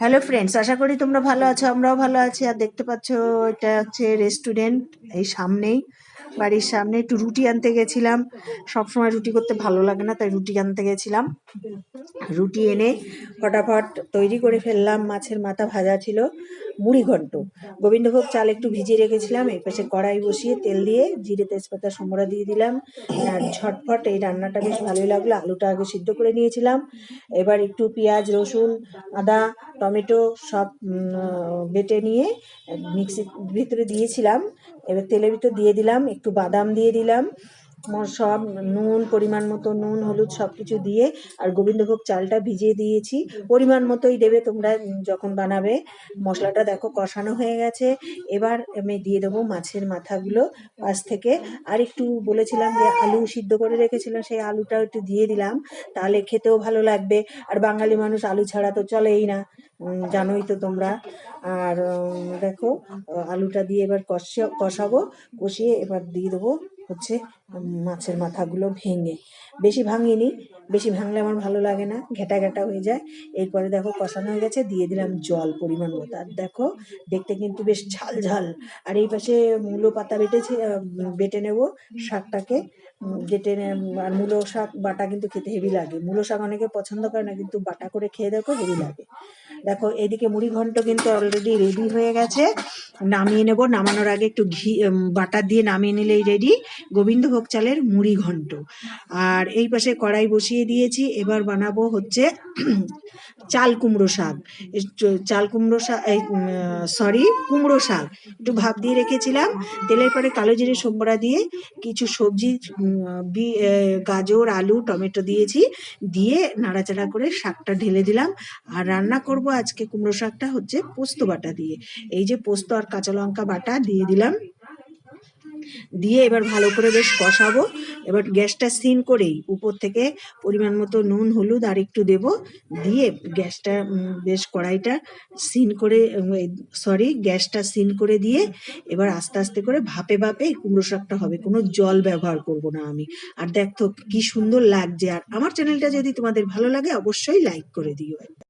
Hello friends, আশা করি তোমরা ভালো আছো। আমরাও ভালো আছি। আর দেখতে পাচ্ছ, এটা হচ্ছে রেস্টুরেন্ট। এই সামনেই, বাড়ির সামনে। একটু রুটি আনতে গেছিলাম। সবসময় রুটি করতে ভালো লাগে না, তাই রুটি আনতে গেছিলাম। রুটি এনে ফটাফট তৈরি করে ফেললাম। মাছের মাথা ভাজা ছিল, মুড়ি ঘন্ট, গোবিন্দভোগ চাল একটু ভিজিয়ে রেখেছিলাম। এই পাশে কড়াই বসিয়ে তেল দিয়ে জিরে তেজপাতা সম্বরা দিয়ে দিলাম। আর ঝটফট এই রান্নাটা বেশ ভালোই লাগলো। আলুটা আগে সিদ্ধ করে নিয়েছিলাম। এবার একটু পেঁয়াজ, রসুন, আদা, টমেটো সব বেটে নিয়ে মিক্সির ভিতরে দিয়েছিলাম। এবার তেলের ভিতর দিয়ে দিলাম, একটু বাদাম দিয়ে দিলাম, সব নুন, পরিমাণ মতো নুন, হলুদ সব কিছু দিয়ে, আর গোবিন্দভোগ চালটা ভিজিয়ে দিয়েছি। পরিমাণ মতোই দেবে তোমরা যখন বানাবে। মশলাটা দেখো কষানো হয়ে গেছে। এবার আমি দিয়ে দেবো মাছের মাথাগুলো পাশ থেকে। আর একটু বলেছিলাম যে আলু সিদ্ধ করে রেখেছিলাম, সেই আলুটাও একটু দিয়ে দিলাম, তাহলে খেতেও ভালো লাগবে। আর বাঙালি মানুষ আলু ছাড়া তো চলেই না, জানোই তো তোমরা। আর দেখো, আলুটা দিয়ে এবার কষাবো। কষিয়ে এবার দিয়ে দেবো হচ্ছে মাছের মাথাগুলো ভেঙে। বেশি ভাঙিনি, বেশি ভাঙলে আমার ভালো লাগে না, ঘেটা ঘেটা হয়ে যায়। এরপরে দেখো কষানো হয়ে গেছে, দিয়ে দিলাম জল পরিমাণ মতো। আর দেখো, দেখতে কিন্তু বেশ ঝাল ঝাল। আর এই পাশে মূলো পাতা বেটে নেব শাকটাকে। আর মূলো শাক বাটা কিন্তু খেতে হেভি লাগে। মূলো শাক অনেকে পছন্দ করে না, কিন্তু বাটা করে খেয়ে দেখো, হেভি লাগে। দেখো, এদিকে মুড়ি ঘন্ট কিন্তু অলরেডি রেডি হয়ে গেছে। নামিয়ে নেব। নামানোর আগে একটু ঘি বাটার দিয়ে নামিয়ে নিলেই রেডি গোবিন্দভোগ চালের মুড়ি ঘন্ট। আর এই পাশে কড়াই বসিয়ে দিয়েছি। এবার বানাবো হচ্ছে চাল কুমড়ো শাক। চাল কুমড়ো শাক, কুমড়ো শাক একটু ভাপ দিয়ে রেখেছিলাম। তেলের পরে কালো জিরে সম্বরা দিয়ে কিছু সবজি, গাজর, আলু, টমেটো দিয়েছি। দিয়ে নাড়াচাড়া করে শাকটা ঢেলে দিলাম। আর রান্না করব আজকে কুমড়ো শাকটা হচ্ছে পোস্ত বাটা দিয়ে। এই যে পোস্ত আর কাঁচা লঙ্কা বাটা দিয়ে দিলাম। দিয়ে এবার ভালো করে বেশ কষাবো। এবার গ্যাসটা সিম করেই উপর থেকে পরিমাণ মতো নুন, হলুদ আর একটু দেব। দিয়ে গ্যাসটা বেশ কড়াইটা সিম করে, গ্যাসটা সিম করে দিয়ে এবার আস্তে আস্তে করে ভাপে ভাপে কুমড়ো শাকটা হবে। কোনো জল ব্যবহার করব না আমি। আর দেখো কি সুন্দর লাগছে। আর আমার চ্যানেলটা যদি তোমাদের ভালো লাগে, অবশ্যই লাইক করে দিও।